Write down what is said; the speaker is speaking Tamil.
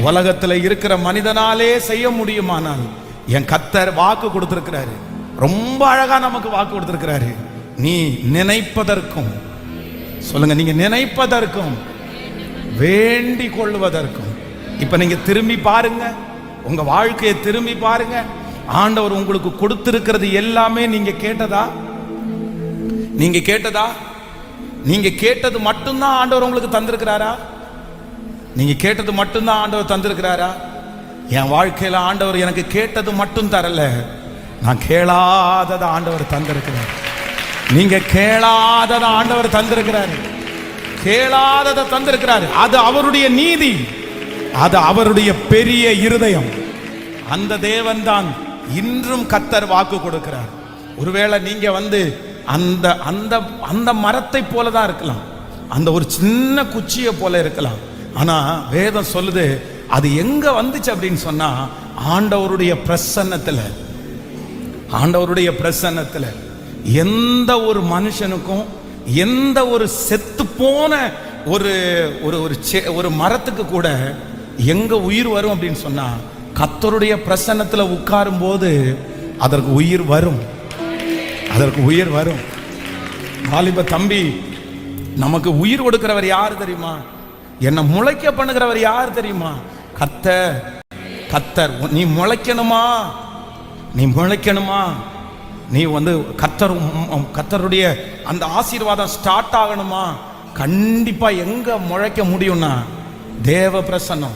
உலகத்துல இருக்கிற மனிதனாலே செய்ய முடியுமானால் என் கர்த்தர் வாக்கு கொடுத்திருக்கிறாரு. ரொம்ப அழகா நமக்கு வாக்கு கொடுத்திருக்கிறாரு. நீ நினைப்பதற்கும், சொல்லுங்க, நீங்க நினைப்பதற்கும் வேண்டிக் கொள்வதற்கும். இப்ப நீங்க திரும்பி பாருங்க, உங்க வாழ்க்கையை திரும்பி பாருங்க. ஆண்டவர் உங்களுக்கு கொடுத்திருக்கிறது எல்லாமே நீங்க கேட்டதா? நீங்க கேட்டதா? நீங்க கேட்டது மட்டும்தான் ஆண்டவர் உங்களுக்கு தந்திருக்கிறாரா? நீங்க கேட்டது மட்டும்தான் ஆண்டவர் தந்திருக்கிறாரா? என் வாழ்க்கையில ஆண்டவர் எனக்கு கேட்டது மட்டும் தரல, நான் கேளாததை ஆண்டவர் தந்திருக்கிறார். நீங்க கேளாததை ஆண்டவர் தந்திருக்கிறாரு. கேளாததை தந்திருக்கிறாரு. அது அவருடைய நீதி, அது அவருடைய பெரிய இருதயம். அந்த தேவன் தான் இன்றும் கர்த்தர் வாக்கு கொடுக்கிறார். ஒருவேளை நீங்க அந்த அந்த அந்த மரத்தை போல தான் இருக்கலாம், அந்த ஒரு சின்ன குச்சியை போல இருக்கலாம். ஆனா வேதம் சொல்லுது, அது எங்க வந்துச்சு அப்படின்னு சொன்னா, ஆண்டவருடைய பிரசன்னத்துல. ஆண்டவருடைய பிரசன்னத்துல எந்த ஒரு மனுஷனுக்கும், எந்த ஒரு செத்து போன ஒரு மரத்துக்கு கூட எங்க உயிர் வரும் அப்படின்னு சொன்னா, கர்த்தருடைய பிரசன்னத்துல உட்காரும் போது அதற்கு உயிர் வரும். அதற்கு உயிர் வரும். வாலிப தம்பி, நமக்கு உயிர் கொடுக்கிறவர் யார் தெரியுமா? என்ன முளைக்க பண்ணுகிறவர் யார் தெரியுமா? கர்த்தர். கர்த்தர். நீ முளைக்கணுமா? நீ முளைக்கணுமா? நீ கர்த்தருடைய அந்த ஆசீர்வாதம் ஸ்டார்ட் ஆகணுமா? கண்டிப்பா எங்க முளைக்க முடியும்னா, தேவ பிரசன்னம்.